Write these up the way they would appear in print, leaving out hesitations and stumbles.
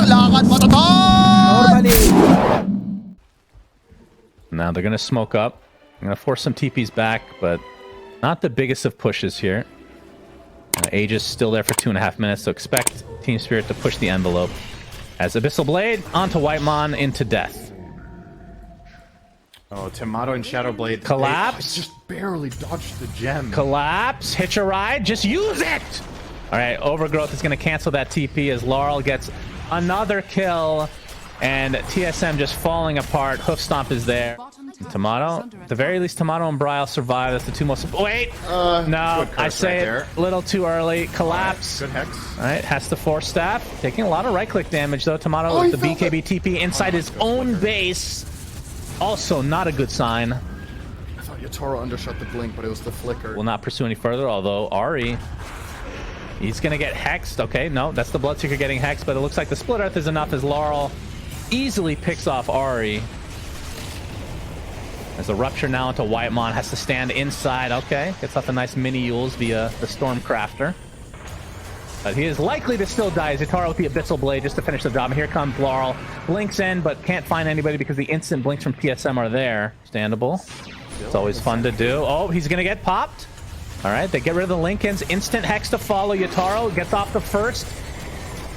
lakad matatag! Now they're going to smoke up. I'm going to force some TPs back, but not the biggest of pushes here. Aegis still there for 2.5 minutes, so expect Team Spirit to push the envelope. As Abyssal Blade onto Whitemon into death. Oh, Tomato and Shadow Blade. Collapse. Just barely dodged the gem. Collapse. Hitch a ride. Just use it! Alright, Overgrowth is going to cancel that TP as Laurel gets another kill. And TSM just falling apart. Hoof Stomp is there. Tomato. At the very least, Tomato and Bryle survive. That's the two most... Wait! No, I say it a little too early. Collapse. Good hex. Alright, has the Force Staff. Taking a lot of right-click damage, though. Tomato with the BKB TP inside his own base. Also, not a good sign. I thought Yatoro undershot the blink, but it was the flicker. Will not pursue any further, although Ari... He's going to get hexed. Okay, no, that's the Bloodseeker getting hexed, but it looks like the Split Earth is enough as Laurel easily picks off Ari. As the Rupture now into Whitemon has to stand inside. Okay, gets off a nice mini Yules via the Stormcrafter. But he is likely to still die as Yatoro with the Abyssal Blade just to finish the job. And here comes Laurel. Blinks in, but can't find anybody because the instant blinks from TSM are there. Understandable. It's always fun to do. Oh, he's going to get popped. All right, they get rid of the Lincolns. Instant Hex to follow. Yatoro gets off the first.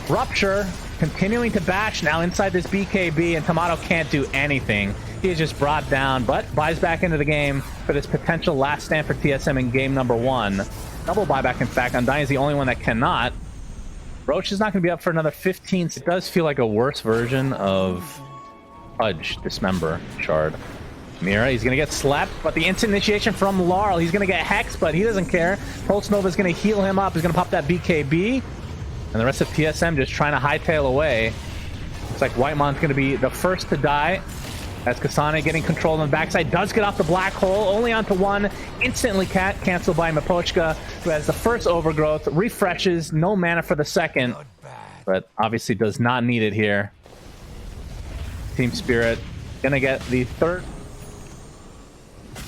Rupture continuing to bash now inside this BKB, and Tomato can't do anything. He is just brought down, but buys back into the game for this potential last stand for TSM in game number 1. Double buyback, in fact. Undying is the only one that cannot. Roach is not going to be up for another 15. It does feel like a worse version of Pudge, Dismember, Shard. Mira, he's going to get slapped, but the instant initiation from Laurel. He's going to get hexed, but he doesn't care. Pulse Nova is going to heal him up. He's going to pop that BKB. And the rest of TSM just trying to hightail away. Looks like Whitemon's going to be the first to die. As Kasane getting control on the backside. Does get off the black hole. Only onto one. Instantly canceled by Mipochka, who has the first Overgrowth. Refreshes. No mana for the second. But obviously does not need it here. Team Spirit going to get the third.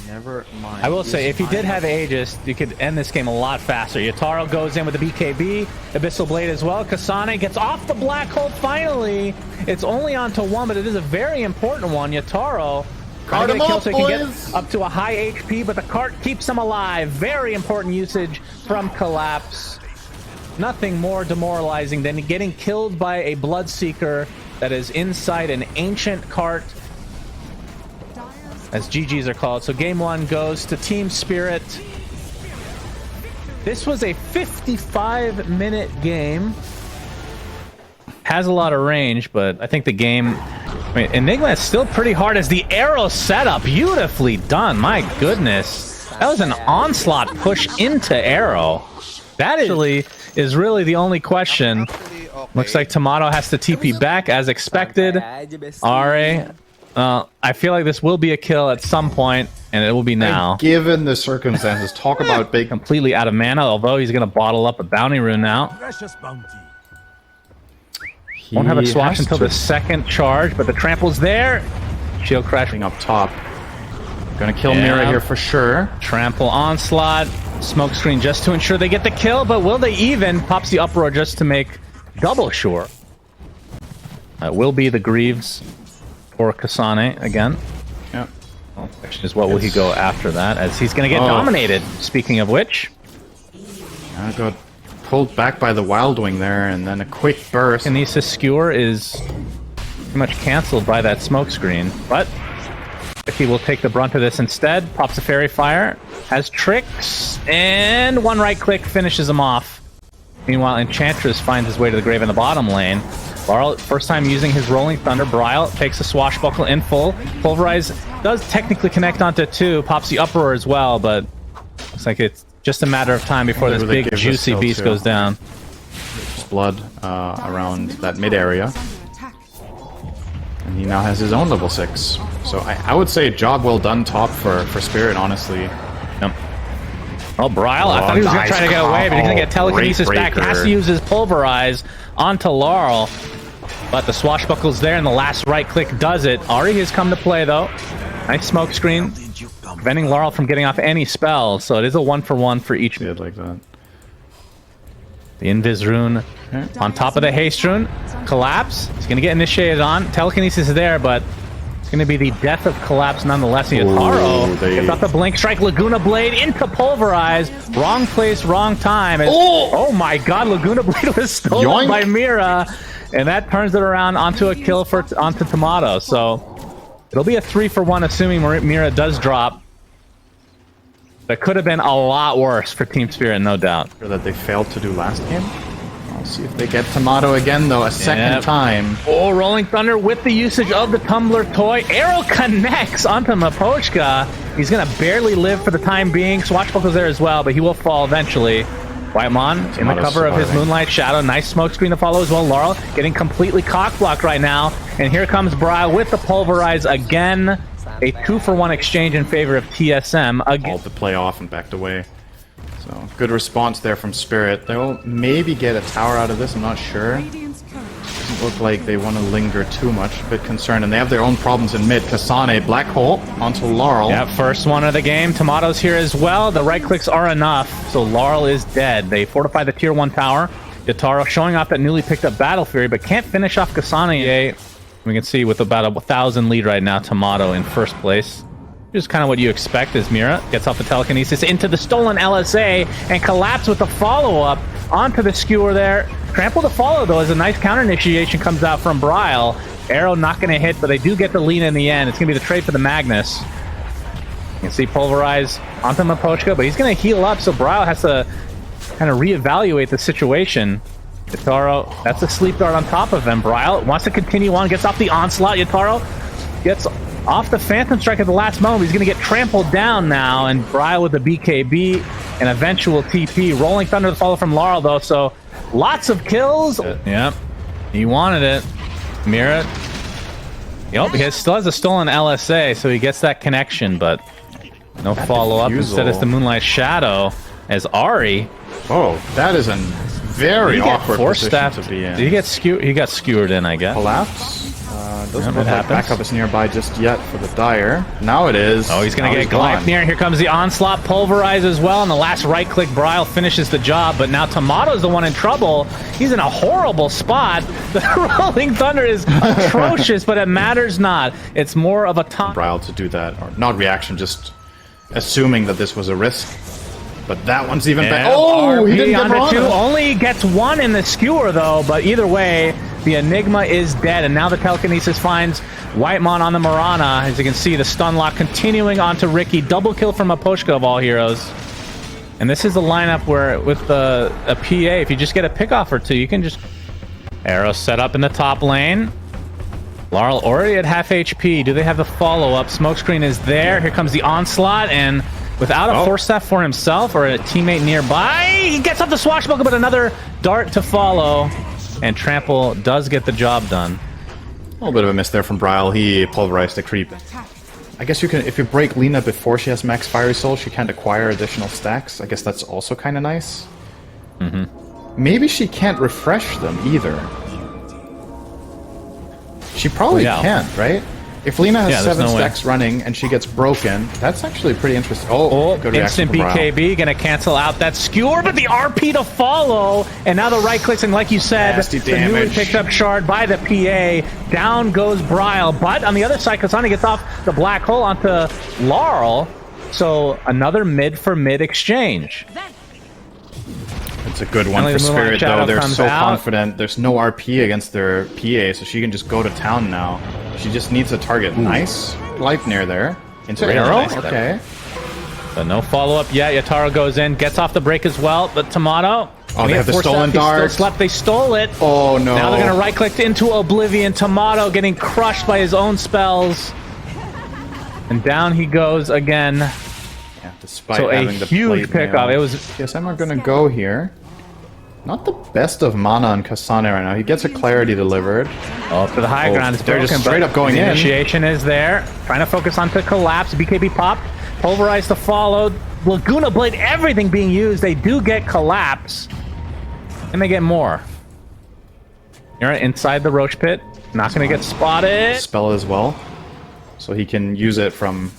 Never mind. I will say, if you did have Aegis, you could end this game a lot faster. Yatoro goes in with the BKB, Abyssal Blade as well. Kasane gets off the black hole finally. It's only onto one, but it is a very important one. Yatoro Card him up, so he can get up to a high HP, but the cart keeps him alive. Very important usage from Collapse. Nothing more demoralizing than getting killed by a Bloodseeker that is inside an ancient cart, as GGs are called. So game 1 goes to Team Spirit. This was a 55-minute game. Has a lot of range, but I think the game... I mean, Enigma is still pretty hard as the arrow setup. Beautifully done. My goodness. That was an onslaught push into arrow. That is really the only question. Looks like Tomato has to TP back as expected. Ari... I feel like this will be a kill at some point, and it will be now. And given the circumstances, talk about big... Completely out of mana, although he's going to bottle up a bounty rune now. Won't have a swatch until the second charge, but the trample's there. Shield crashing up top. Gonna kill Mira here for sure. Trample onslaught. Smoke screen just to ensure they get the kill, but will they even? Pops the uproar just to make double sure. Will be the Greaves or Kasane again. Yeah. Well, question is, what will he go after that? As he's going to get dominated. Speaking of which, I got pulled back by the Wild Wing there, and then a quick burst. Kinesis Skewer is pretty much canceled by that smoke screen, but he will take the brunt of this instead. Pops a Fairy Fire, has tricks, and one right click finishes him off. Meanwhile, Enchantress finds his way to the grave in the bottom lane. Laurel, first time using his Rolling Thunder. Bryle takes a Swashbuckle in full. Pulverize does technically connect onto 2. Pops the Uproar as well, but looks like it's just a matter of time before this big, juicy beast goes down. There's blood around that mid area. And he now has his own level 6. So I would say job well done top for Spirit, honestly. Yep. Oh, Bryle, I thought he was going to try to get away, but he's going to get Telekinesis back. He has to use his Pulverize onto Laurel. But the Swashbuckle's there, and the last right click does it. Ari has come to play, though. Nice smoke screen, preventing Laurel from getting off any spells. So it is a 1-for-1 for each. Did like that. The Invis rune on top of the haste rune. Collapse. He's going to get initiated on. Telekinesis is there, but it's going to be the death of Collapse nonetheless. Yataro gets off the Blink Strike. Laguna Blade into Pulverize. Wrong place, wrong time. Oh my god, Laguna Blade was stolen by Mira. And that turns it around onto a kill onto Tomato. So it'll be a 3-for-1, assuming Mira does drop. That could have been a lot worse for Team Spirit, no doubt. That they failed to do last game. I'll see if they get Tomato again, though, a second time. Oh, Rolling Thunder with the usage of the Tumbler toy. Arrow connects onto Mapochka. He's going to barely live for the time being. Swashbuckle's there as well, but he will fall eventually. Whitemon in the cover of his Moonlight Shadow. Nice smoke screen to follow as well. Laurel getting completely cock-blocked right now. And here comes Brile with the Pulverize again. A 2-for-1 exchange in favor of TSM. Called to play off and backed away. So, good response there from Spirit. They'll maybe get a tower out of this, I'm not sure. Doesn't look like they want to linger too much. A bit concerned, and they have their own problems in mid. Kasane, Black Hole, onto Laurel. Yeah, first one of the game. Tomato's here as well. The right clicks are enough, so Laurel is dead. They fortify the tier 1 tower. Yataro showing off that newly picked up Battle Fury, but can't finish off Kasane. We can see with about a 1,000 lead right now, Tomato in first place. Just kind of what you expect as Mira gets off the Telekinesis into the stolen LSA and Collapse with the follow-up onto the Skewer there. Trample to follow, though, as a nice counter initiation comes out from Brile. Arrow not going to hit, but they do get the lead in the end. It's going to be the trade for the Magnus. You can see Pulverize onto Mapochka, but he's going to heal up, so Brile has to kind of reevaluate the situation. Yataro, that's a sleep dart on top of him. Brile wants to continue on, gets off the onslaught. Yataro gets off the Phantom Strike at the last moment. He's going to get trampled down now, and Brile with the BKB and eventual TP. Rolling Thunder to follow from Laurel, though, so lots of kills. Yep, he wanted it. Mira. Yep, he still has a stolen LSA, so he gets that connection, but no follow-up. Instead, it's the Moonlight Shadow as Ari. Oh, that is a very awkward position to be in. Did he get skewered? He got skewered in, I guess. Collapse. Doesn't look like backup is nearby just yet for the Dire. Now it is. Oh, he's going to get Gleipnir. Here comes the Onslaught. Pulverize as well. And the last right-click, Brile finishes the job. But now Tomato's the one in trouble. He's in a horrible spot. The Rolling Thunder is atrocious, but it matters not. It's more of a time. Brile to do that. Or not reaction, just assuming that this was a risk. But that one's even better. Oh, he didn't get two. Only gets one in the Skewer, though. But either way, the Enigma is dead. And now the Telekinesis finds Whitemon on the Marana. As you can see, the stun lock continuing onto Ricky. Double kill from Mapochka of all heroes. And this is the lineup where, with a PA, if you just get a pickoff or two, you can just... Arrow set up in the top lane. Laurel already at half HP. Do they have the follow-up? Smokescreen is there. Here comes the Onslaught, and... without a Force Staff for himself or a teammate nearby, he gets up the Swashbuckle, but another dart to follow. And Trample does get the job done. A little bit of a miss there from Brile. He pulverized the creep. I guess you can, if you break Lina before she has max Fiery Soul, she can't acquire additional stacks. I guess that's also kind of nice. Maybe she can't refresh them either. She probably can't, right? If Lina has 7 stacks running and she gets broken, that's actually pretty interesting. Oh, good instant BKB, gonna cancel out that Skewer, but the RP to follow, and now the right clicks, and like you said, the newly picked up shard by the PA. Down goes Brile, but on the other side, Kasane gets off the Black Hole onto Laurel, so another mid for mid exchange. It's a good one for Spirit, though. They're so confident. There's no RP against their PA, so she can just go to town now. She just needs a target. Nice. Gleipnir there. Into Arrow. Okay. But no follow-up yet. Yataro goes in, gets off the break as well. But Tomato... oh, they have the stolen dart. They stole it. Oh, no. Now they're going to right-click into Oblivion. Tomato getting crushed by his own spells. And down he goes again. Yeah, despite having the huge pickup. It was... TSM are going to go here. Not the best of mana on Kasane right now. He gets a Clarity delivered. Oh, to the high ground. They're just straight up going in. Initiation is there. Trying to focus onto Collapse. BKB pop. Pulverize to follow. Laguna Blade, everything being used. They do get Collapse. And they get more. You're inside the Roach Pit. Not going to get spotted. Spell as well. So he can use it from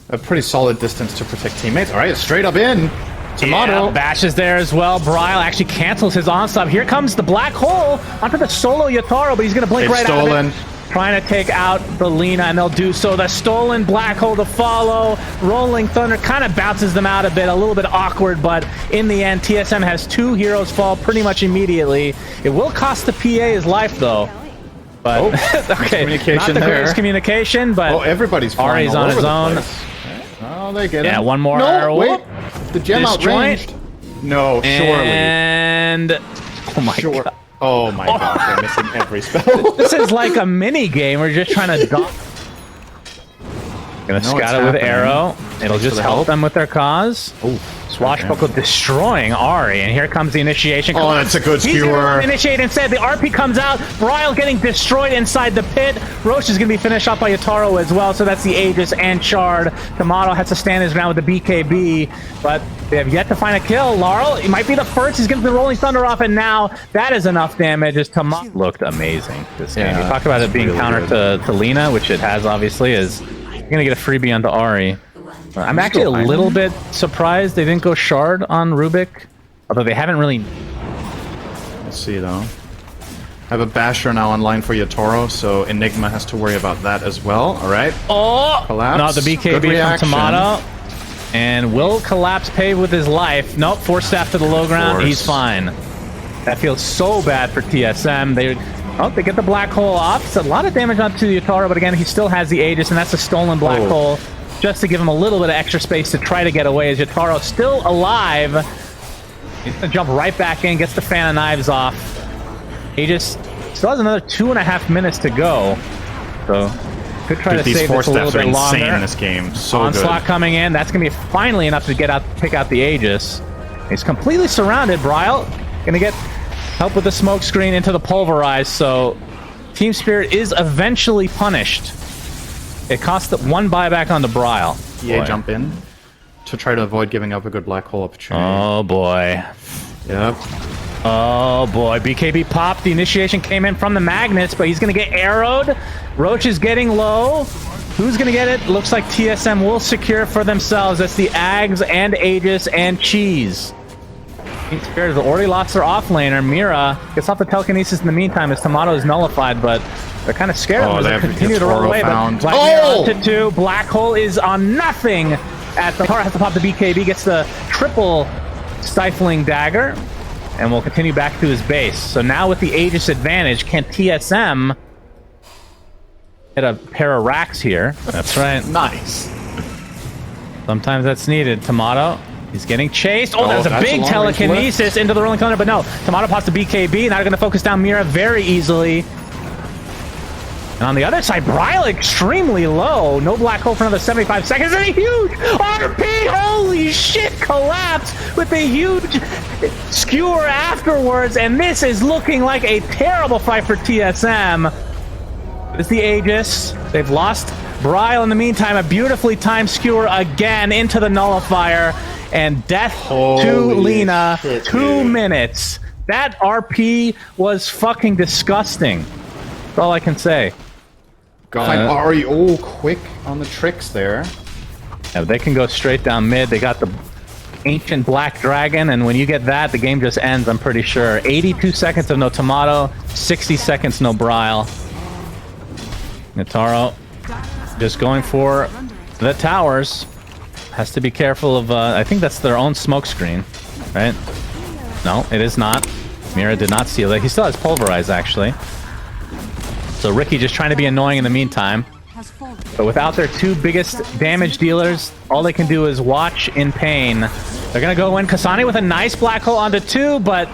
a pretty solid distance to protect teammates. All right, straight up in. Tomato. Yeah, Bash is there as well. Bryle actually cancels his onslaught. Here comes the black hole onto the solo Yatoro, but he's going to blink right out of it. Trying to take out the Lina, and they'll do so. The stolen black hole to follow. Rolling Thunder kind of bounces them out a bit, a little bit awkward, but in the end, TSM has 2 heroes fall pretty much immediately. It will cost the PA his life, though. But okay, not the greatest communication, but everybody's flying Ari's on his own. Oh, they get it. Yeah, one more. No, wait. The gem outranged. No, surely. And oh my god. Oh my god, they're missing every spell. This is like a mini game. We're just trying to dump. Gonna scout it with arrow. It'll just help them with their cause. Oh, Swashbuckle destroying Ari, and here comes the initiation. Oh, that's a good skewer. He's gonna initiate instead. The RP comes out. Bryle getting destroyed inside the pit. Roche is gonna be finished off by Yatoro as well. So that's the Aegis and Shard. Tomato has to stand his ground with the BKB, but they have yet to find a kill. Laurel, he might be the first. He's getting the Rolling Thunder off, and now that is enough damage. As Tomato looked amazing this game. You talk about it being really counter to Lina, which it has obviously. Is you're gonna get a freebie onto Ari. I'm actually a little bit surprised they didn't go Shard on Rubik, although they haven't really. Let's see though. I have a Basher now online for Yatoro, so Enigma has to worry about that as well. All right. Oh, collapse. No, the BKB from Tomato, and will collapse pay with his life. Nope, Force Staff to the low ground. He's fine. That feels so bad for TSM. They get the black hole off. It's a lot of damage onto Yatoro, but again, he still has the Aegis, and that's a stolen black hole. Just to give him a little bit of extra space to try to get away, as Yatoro still alive. He's gonna jump right back in, gets the fan of knives off. Aegis still has another 2.5 minutes to go. So could try to save this a little bit longer. Insane in this game. So Onslaught coming in. That's gonna be finally enough to pick out the Aegis. He's completely surrounded. Bryle gonna get help with the smoke screen into the pulverize. So Team Spirit is eventually punished. It cost one buyback on the Bryle. Yeah, jump in to try to avoid giving up a good black hole opportunity. Oh boy. Yep. Oh boy. BKB popped. The initiation came in from the magnets, but he's gonna get arrowed. Roach is getting low. Who's gonna get it? Looks like TSM will secure for themselves. That's the Ags and Aegis and Cheese. Spirit has already lost their offlaner. Mira gets off the telekinesis in the meantime as Tomato is nullified, but they're kind of scared of him as they continue to roll away. But Black Mirror onto 2. Black hole is on nothing. At the Tara has to pop the BKB, gets the triple stifling dagger, and will continue back to his base. So now with the Aegis advantage, can TSM hit a pair of racks here? That's right. Nice. Sometimes that's needed. Tomato. He's getting chased. Oh, that was a big telekinesis into the Rolling Thunder, but no. Tomato pops the BKB. Now they're going to focus down Mira very easily. And on the other side, Bryle extremely low. No black hole for another 75 seconds. And a huge RP! Holy shit! Collapse with a huge skewer afterwards. And this is looking like a terrible fight for TSM. It's the Aegis. They've lost Bryle in the meantime. A beautifully timed skewer again into the nullifier. And death to Lina. 2 minutes. That RP was fucking disgusting. That's all I can say. God, Ari, oh, quick on the tricks there. Yeah, they can go straight down mid. They got the ancient black dragon, and when you get that, the game just ends, I'm pretty sure. 82 seconds of no Tomato, 60 seconds no Bryle. Yatoro just going for the towers. Has to be careful of, I think that's their own smoke screen, right? No, it is not. Mira did not seal it. He still has Pulverize, actually. So Ricky just trying to be annoying in the meantime. But without their 2 biggest damage dealers, all they can do is watch in pain. They're going to go in. Kasane with a nice black hole onto 2, but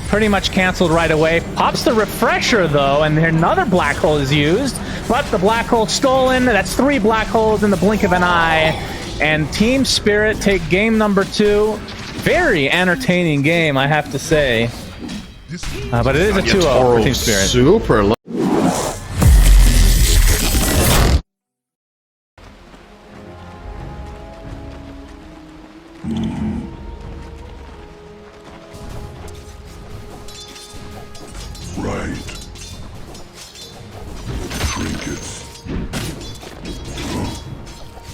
pretty much canceled right away. Pops the refresher, though, and another black hole is used. But the black hole stolen. That's 3 black holes in the blink of an eye. And Team Spirit take game number 2. Very entertaining game, I have to say. But it is a 2-0 for Team Spirit. Super low.